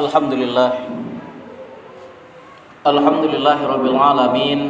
Alhamdulillah. Alhamdulillahi rabbil alamin.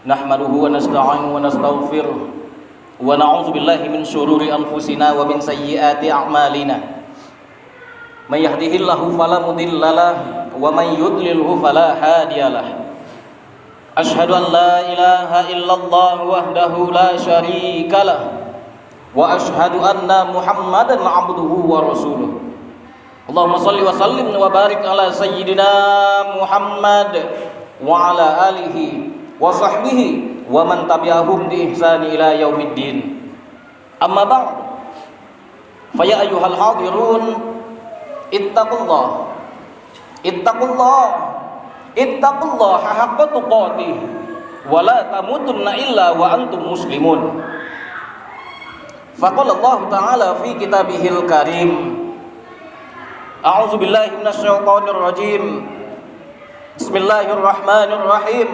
Nahmaduhu wa nasta'inuhu wa nastaghfiruh wa na'udzu billahi min syururi anfusina wa min sayyiati a'malina. May yahdihillahu fala mudhillalah wa may yudlilhu fala hadiyalah. Asyhadu an la ilaha illallah wahdahu la syarikalah wa asyhadu anna Muhammadan 'abduhu wa rasuluh. Allahumma salli wa sallim wa barik ala sayyidina Muhammad wa ala alihi wa sahbihi wa man tabi'ahum bi ihsani ila yaumiddin. Amma ba'd. Fa ya ayyuhal hadirun ittaqullah haqqa tuqatih wa la tamutunna illa wa antum muslimun. Faqala Allah Ta'ala fi kitabihil karim, a'udzu billahi minasyaitonir rajim. Bismillahirrahmanirrahim.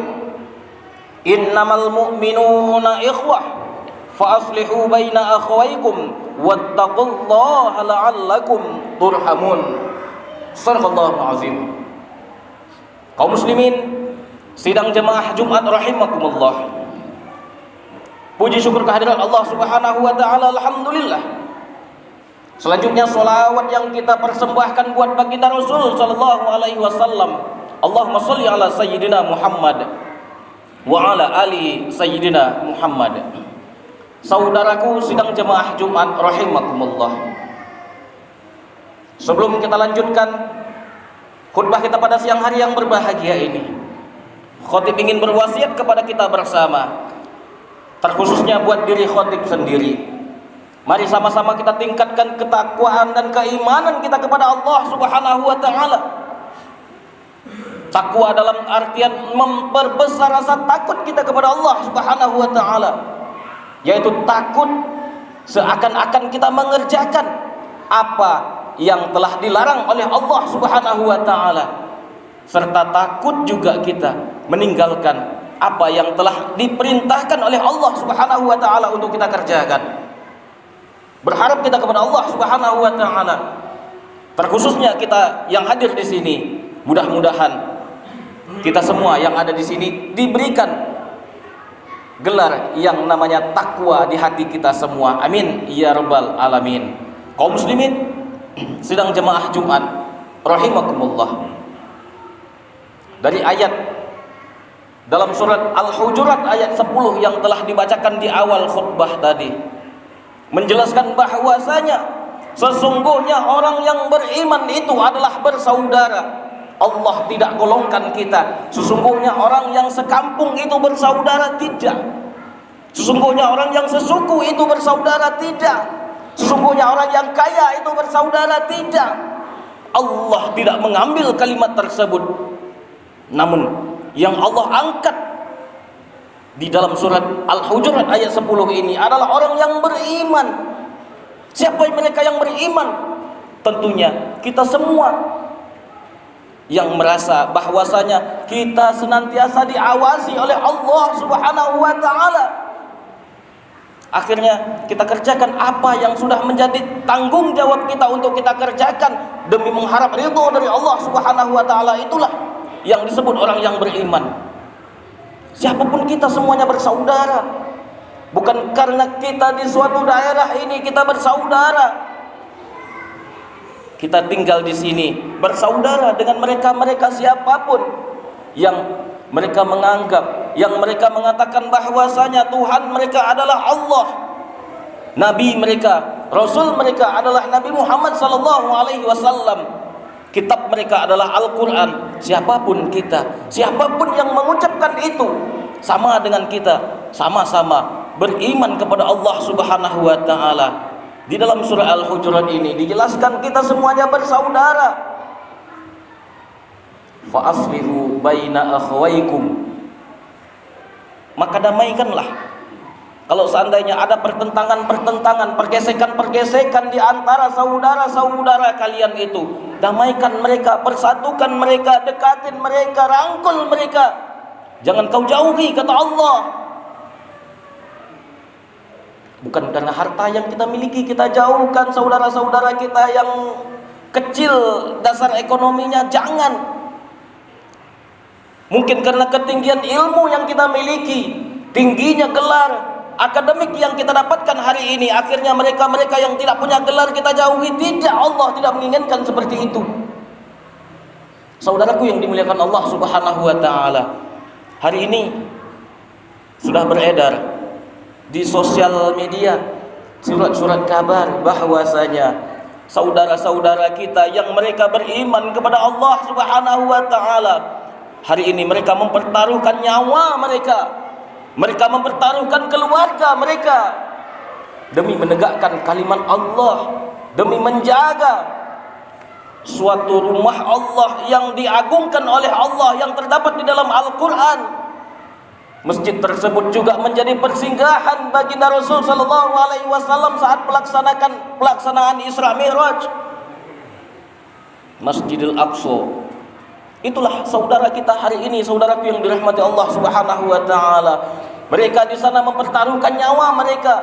Innamal mu'minuna ikhwah fa aslihu baina akhawaykum wattaqullaha la'allakum turhamun. Shadaqallahul azim. Kaum muslimin sidang jemaah Jumat rahimakumullah. Puji syukur kehadirat Allah Subhanahu wa taala, alhamdulillah. Selanjutnya salawat yang kita persembahkan buat baginda Rasul sallallahu alaihi wasallam. Allahumma shalli ala sayyidina Muhammad wa ala ali sayyidina Muhammad. Saudaraku sidang jemaah Jumat rahimakumullah. Sebelum kita lanjutkan khutbah kita pada siang hari yang berbahagia ini, khatib ingin berwasiat kepada kita bersama, terkhususnya buat diri khatib sendiri. Mari sama-sama kita tingkatkan ketakwaan dan keimanan kita kepada Allah Subhanahu wa taala. Takwa dalam artian memperbesar rasa takut kita kepada Allah Subhanahu wa taala, yaitu takut seakan-akan kita mengerjakan apa yang telah dilarang oleh Allah Subhanahu wa taala, serta takut juga kita meninggalkan apa yang telah diperintahkan oleh Allah Subhanahu wa taala untuk kita kerjakan. Berharap kita kepada Allah Subhanahu wa taala, terkhususnya kita yang hadir di sini, mudah-mudahan kita semua yang ada di sini diberikan gelar yang namanya takwa di hati kita semua. Amin ya rabbal alamin. Kaum muslimin sidang jemaah Jumat rahimakumullah. Dari ayat dalam surat Al-Hujurat ayat 10 yang telah dibacakan di awal khutbah tadi, menjelaskan bahwasanya sesungguhnya orang yang beriman itu adalah bersaudara. Allah tidak golongkan kita sesungguhnya orang yang sekampung itu bersaudara, tidak. Sesungguhnya orang yang sesuku itu bersaudara, tidak. Sesungguhnya orang yang kaya itu bersaudara, tidak. Allah tidak mengambil kalimat tersebut. Namun yang Allah angkat di dalam surat Al-Hujurat ayat 10 ini adalah orang yang beriman. Siapa mereka yang beriman? Tentunya kita semua yang merasa bahwasanya kita senantiasa diawasi oleh Allah Subhanahu wa taala. Akhirnya kita kerjakan apa yang sudah menjadi tanggung jawab kita untuk kita kerjakan demi mengharap ridho dari Allah Subhanahu wa taala. Itulah yang disebut orang yang beriman. Siapapun kita semuanya bersaudara. Bukan karena kita di suatu daerah ini kita bersaudara. Kita tinggal di sini bersaudara dengan mereka-mereka siapapun yang mereka menganggap, yang mereka mengatakan bahwasanya Tuhan mereka adalah Allah, Nabi mereka, Rasul mereka adalah Nabi Muhammad sallallahu alaihi wasallam, kitab mereka adalah Al-Quran. Siapapun kita, siapapun yang mengucapkan itu, sama dengan kita, sama-sama beriman kepada Allah Subhanahu wa taala. Di dalam surah Al-Hujurat ini dijelaskan kita semuanya bersaudara. Fa aslihu baina akhawaykum, maka damaikanlah. Kalau seandainya ada pertentangan, pergesekan di antara saudara-saudara kalian itu, damaikan mereka, persatukan mereka, dekatin mereka, rangkul mereka. Jangan kau jauhi, kata Allah. Bukan karena harta yang kita miliki kita jauhkan saudara-saudara kita yang kecil dasar ekonominya, jangan. Mungkin karena ketinggian ilmu yang kita miliki, tingginya gelar akademik yang kita dapatkan hari ini, akhirnya mereka-mereka yang tidak punya gelar kita jauhi. Tidak, Allah tidak menginginkan seperti itu. Saudaraku yang dimuliakan Allah Subhanahu wa taala, hari ini sudah beredar di sosial media surat-surat kabar bahwasanya saudara-saudara kita yang mereka beriman kepada Allah Subhanahu wa taala, hari ini mereka mempertaruhkan nyawa mereka, mereka mempertaruhkan keluarga mereka demi menegakkan kalimat Allah, demi menjaga suatu rumah Allah yang diagungkan oleh Allah yang terdapat di dalam Al-Quran. Masjid tersebut juga menjadi persinggahan baginda Rasul sallallahu alaihi wasallam saat pelaksanaan Isra Mi'raj. Masjidil Aqsa. Itulah saudara kita hari ini, saudaraku yang dirahmati Allah Subhanahu wa taala. Mereka di sana mempertaruhkan nyawa mereka.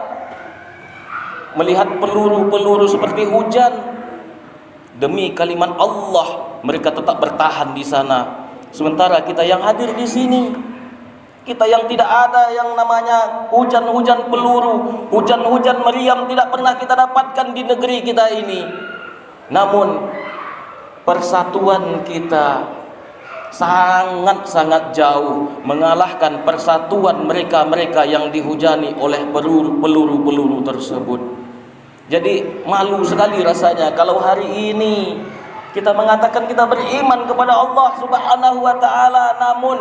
Melihat peluru-peluru seperti hujan, demi kalimat Allah mereka tetap bertahan di sana. Sementara kita yang hadir di sini, kita yang tidak ada yang namanya hujan-hujan peluru, hujan-hujan meriam tidak pernah kita dapatkan di negeri kita ini. Namun persatuan kita sangat-sangat jauh mengalahkan persatuan mereka-mereka yang dihujani oleh peluru-peluru tersebut. Jadi malu sekali rasanya kalau hari ini kita mengatakan kita beriman kepada Allah Subhanahu wa taala, namun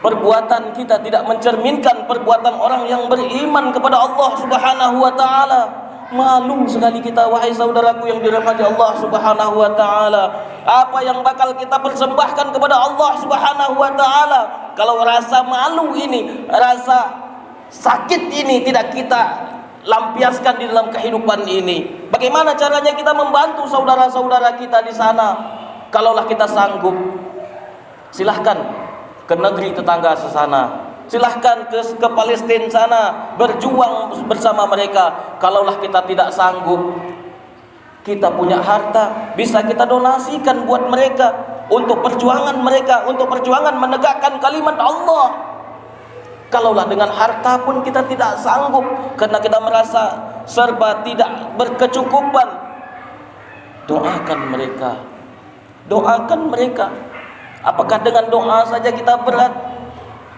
perbuatan kita tidak mencerminkan perbuatan orang yang beriman kepada Allah Subhanahu wa taala. Malu sekali kita, wahai saudaraku yang dirahmati Allah Subhanahu wa taala. Apa yang bakal kita persembahkan kepada Allah Subhanahu wa taala kalau rasa malu ini, rasa sakit ini tidak kita lampiaskan di dalam kehidupan ini? Bagaimana caranya kita membantu saudara-saudara kita di sana? Kalaulah kita sanggup, silahkan ke negeri tetangga sesana, silahkan ke Palestina sana, berjuang bersama mereka. Kalaulah kita tidak sanggup, kita punya harta, bisa kita donasikan buat mereka, untuk perjuangan mereka, untuk perjuangan menegakkan kalimat Allah. Kalaulah dengan harta pun kita tidak sanggup karena kita merasa serba tidak berkecukupan, doakan mereka, doakan mereka. Apakah dengan doa saja kita berat?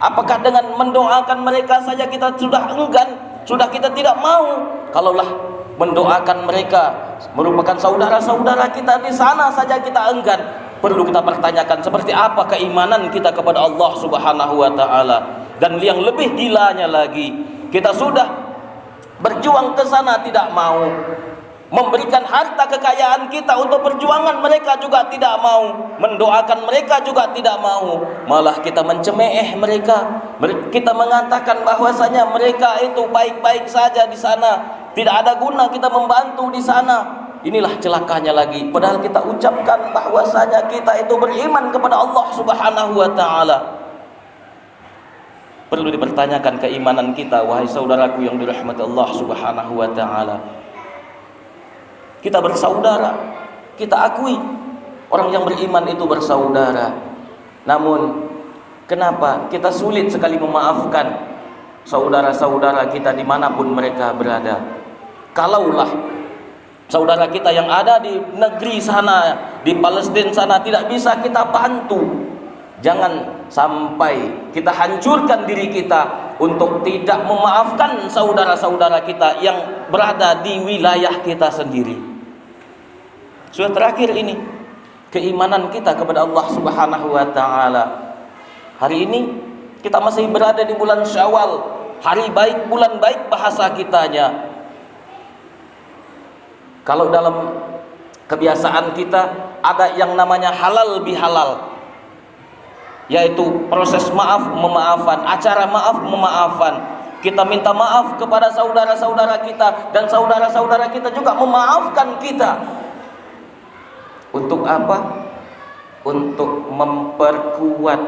Apakah dengan mendoakan mereka saja kita sudah enggan, sudah kita tidak mau? Kalaulah mendoakan mereka merupakan saudara-saudara kita di sana saja kita enggan, perlu kita pertanyakan seperti apa keimanan kita kepada Allah Subhanahu wa taala. Dan yang lebih gilanya lagi, kita sudah berjuang ke sana tidak mau, memberikan harta kekayaan kita untuk perjuangan mereka juga tidak mau, mendoakan mereka juga tidak mau, malah kita mencemooh mereka. Kita mengatakan bahwasanya mereka itu baik-baik saja di sana, tidak ada guna kita membantu di sana. Inilah celakanya lagi, padahal kita ucapkan bahwasanya kita itu beriman kepada Allah Subhanahu wa taala. Perlu dipertanyakan keimanan kita, wahai saudaraku yang dirahmati Allah Subhanahu wa taala. Kita bersaudara, kita akui orang yang beriman itu bersaudara. Namun kenapa kita sulit sekali memaafkan saudara-saudara kita dimanapun mereka berada? Kalaulah saudara kita yang ada di negeri sana, di Palestina sana tidak bisa kita bantu, jangan sampai kita hancurkan diri kita untuk tidak memaafkan saudara-saudara kita yang berada di wilayah kita sendiri. Sudah terakhir ini, keimanan kita kepada Allah Subhanahu wa taala. Hari ini kita masih berada di bulan Syawal, hari baik, bulan baik bahasa kitanya. Kalau dalam kebiasaan kita ada yang namanya halal bihalal, yaitu proses maaf memaafan, acara maaf memaafan. Kita minta maaf kepada saudara-saudara kita, dan saudara-saudara kita juga memaafkan kita. Untuk apa? Untuk memperkuat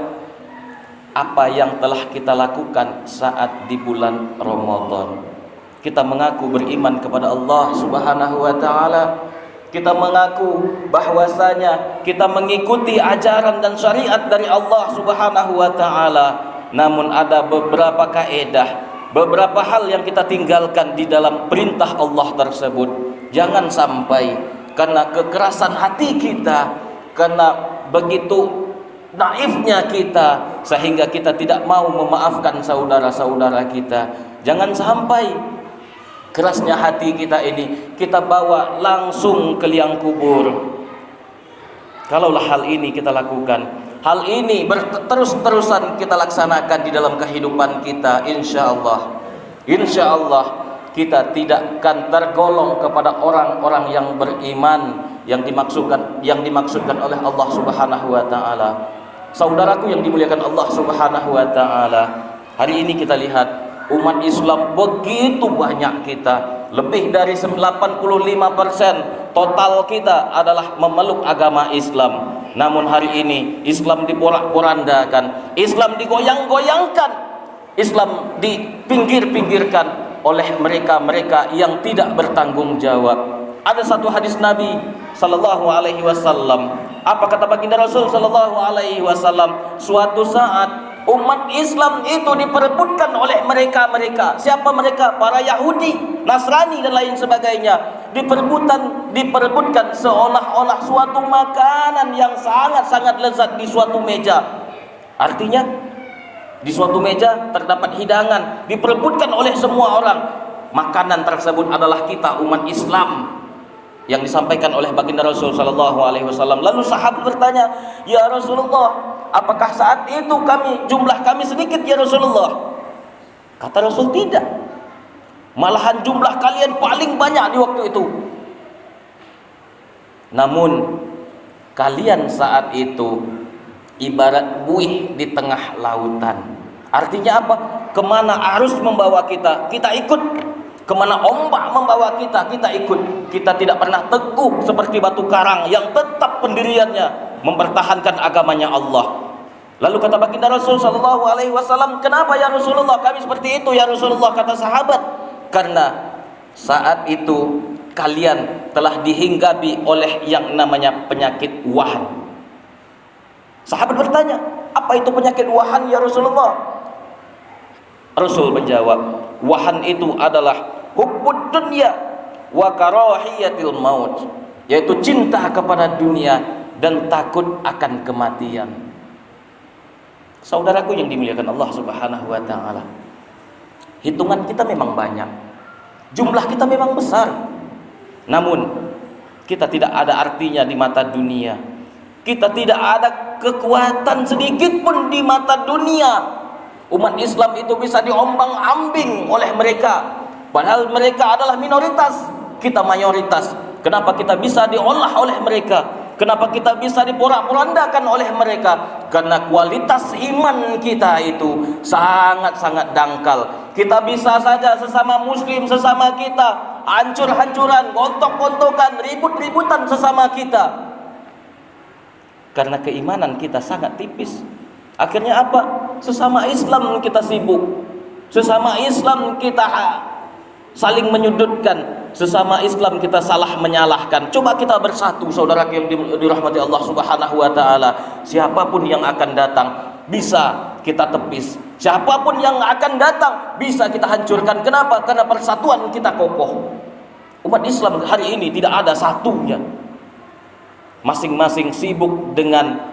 apa yang telah kita lakukan saat di bulan Ramadan. Kita mengaku beriman kepada Allah Subhanahu wa taala, kita mengaku bahwasanya kita mengikuti ajaran dan syariat dari Allah Subhanahu wa taala, namun ada beberapa kaedah, beberapa hal yang kita tinggalkan di dalam perintah Allah tersebut. Jangan sampai karena kekerasan hati kita, karena begitu naifnya kita, sehingga kita tidak mau memaafkan saudara-saudara kita. Jangan sampai kerasnya hati kita ini kita bawa langsung ke liang kubur. Kalaulah hal ini kita lakukan, hal ini terus-terusan kita laksanakan di dalam kehidupan kita, insya Allah kita tidak akan tergolong kepada orang-orang yang beriman yang dimaksudkan oleh Allah Subhanahu wa taala. Saudaraku yang dimuliakan Allah Subhanahu wa taala, hari ini kita lihat umat Islam begitu banyak kita, lebih dari 85% total kita adalah memeluk agama Islam. Namun hari ini Islam diporak-porandakan, Islam digoyang-goyangkan, Islam dipinggir-pinggirkan oleh mereka-mereka yang tidak bertanggung jawab. Ada satu hadis Nabi sallallahu alaihi wasallam. Apa kata baginda Rasul sallallahu alaihi wasallam? Suatu saat umat Islam itu diperebutkan oleh mereka-mereka. Siapa mereka? Para Yahudi, Nasrani dan lain sebagainya. Diperebutkan seolah-olah suatu makanan yang sangat-sangat lezat di suatu meja. Artinya di suatu meja terdapat hidangan, diperebutkan oleh semua orang. Makanan tersebut adalah kita umat Islam yang disampaikan oleh baginda Rasul sallallahu alaihi wasallam. Lalu sahabat bertanya, "Ya Rasulullah, apakah saat itu jumlah kami sedikit ya Rasulullah?" Kata Rasul, "Tidak. Malahan jumlah kalian paling banyak di waktu itu. Namun kalian saat itu ibarat buih di tengah lautan." Artinya apa? Kemana arus membawa kita, kita ikut. Kemana ombak membawa kita, kita ikut. Kita tidak pernah teguh seperti batu karang yang tetap pendiriannya mempertahankan agamanya Allah. Lalu kata baginda Rasul sallallahu alaihi wasallam, "Kenapa ya Rasulullah kami seperti itu ya Rasulullah?" Kata sahabat, "Karena saat itu kalian telah dihinggapi oleh yang namanya penyakit wahan." Sahabat bertanya, "Apa itu penyakit wahan ya Rasulullah?" Rasul menjawab, "Wahan itu adalah hubbud dunya wa karahiyatil maut," yaitu cinta kepada dunia dan takut akan kematian. Saudaraku yang dimuliakan Allah Subhanahu wa taala, hitungan kita memang banyak, jumlah kita memang besar, namun kita tidak ada artinya di mata dunia. Kita tidak ada kekuatan sedikit pun di mata dunia. Umat Islam itu bisa diombang-ambing oleh mereka, padahal mereka adalah minoritas, kita mayoritas. Kenapa kita bisa diolah oleh mereka? Kenapa kita bisa diporak-porandakan oleh mereka? Karena kualitas iman kita itu sangat-sangat dangkal. Kita bisa saja sesama muslim, sesama kita hancur-hancuran, gontok-gontokan, ribut-ributan sesama kita, karena keimanan kita sangat tipis. Akhirnya apa? Sesama Islam kita sibuk, sesama Islam kita saling menyudutkan, sesama Islam kita salah menyalahkan. Coba kita bersatu, saudara yang dirahmati Allah Subhanahu wa taala. Siapapun yang akan datang bisa kita tepis, siapapun yang akan datang bisa kita hancurkan. Kenapa? Karena persatuan kita kokoh. Umat Islam hari ini tidak ada satunya, masing-masing sibuk dengan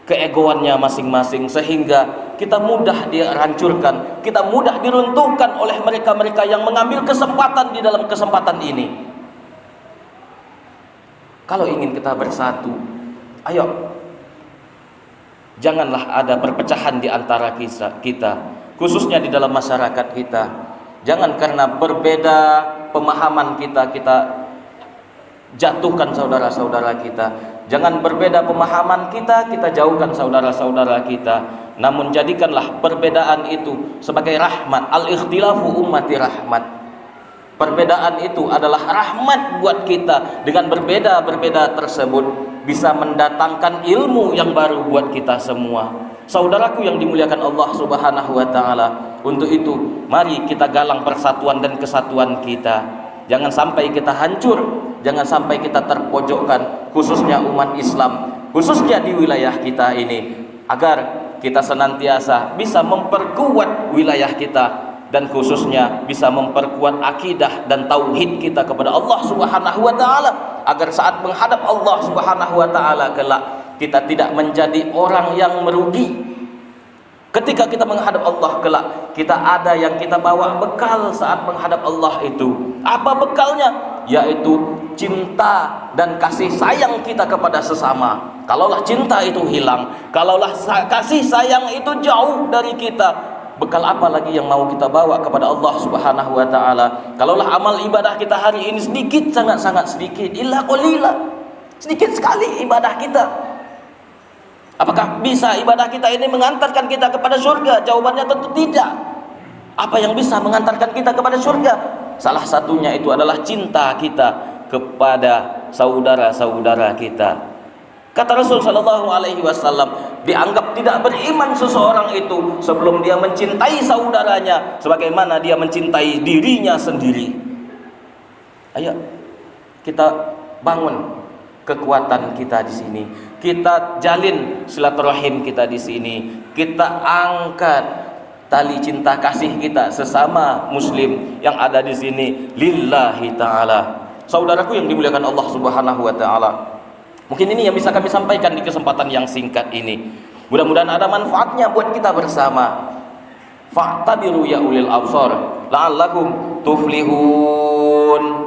keegoannya masing-masing, sehingga kita mudah dihancurkan, kita mudah diruntuhkan oleh mereka-mereka yang mengambil kesempatan di dalam kesempatan ini. Kalau ingin kita bersatu, ayo, janganlah ada perpecahan di antara kita, khususnya di dalam masyarakat kita. Jangan karena berbeda pemahaman kita jatuhkan saudara-saudara kita. Jangan berbeda pemahaman kita jauhkan saudara-saudara kita. Namun jadikanlah perbedaan itu sebagai rahmat. Al-ikhtilafu ummati rahmat. Perbedaan itu adalah rahmat buat kita. Dengan berbeda-berbeda tersebut bisa mendatangkan ilmu yang baru buat kita semua. Saudaraku yang dimuliakan Allah Subhanahu wa taala, untuk itu mari kita galang persatuan dan kesatuan kita. Jangan sampai kita hancur jangan sampai kita terpojokkan, khususnya umat Islam, khususnya di wilayah kita ini, agar kita senantiasa bisa memperkuat wilayah kita, dan khususnya bisa memperkuat akidah dan tauhid kita kepada Allah Subhanahu wa taala, agar saat menghadap Allah Subhanahu wa taala kelak kita tidak menjadi orang yang merugi. Ketika kita menghadap Allah kelak, kita ada yang kita bawa bekal saat menghadap Allah itu. Apa bekalnya? Yaitu cinta dan kasih sayang kita kepada sesama. Kalaulah cinta itu hilang, kalaulah kasih sayang itu jauh dari kita, bekal apa lagi yang mau kita bawa kepada Allah Subhanahu wa taala? Kalaulah amal ibadah kita hari ini sedikit, sangat-sangat sedikit, illa qalila, sedikit sekali ibadah kita, apakah bisa ibadah kita ini mengantarkan kita kepada surga? Jawabannya tentu tidak. Apa yang bisa mengantarkan kita kepada surga? Salah satunya itu adalah cinta kita kepada saudara-saudara kita. Kata Rasul sallallahu alaihi wasallam, dianggap tidak beriman seseorang itu sebelum dia mencintai saudaranya sebagaimana dia mencintai dirinya sendiri. Ayo kita bangun kekuatan kita di sini. Kita jalin silaturahim kita di sini. Kita angkat tali cinta kasih kita sesama muslim yang ada di sini lillahi taala. Saudaraku yang dimuliakan Allah Subhanahu wa taala, mungkin ini yang bisa kami sampaikan di kesempatan yang singkat ini. Mudah-mudahan ada manfaatnya buat kita bersama. Fa'tabiru ya ulil absar la'allakum tuflihun.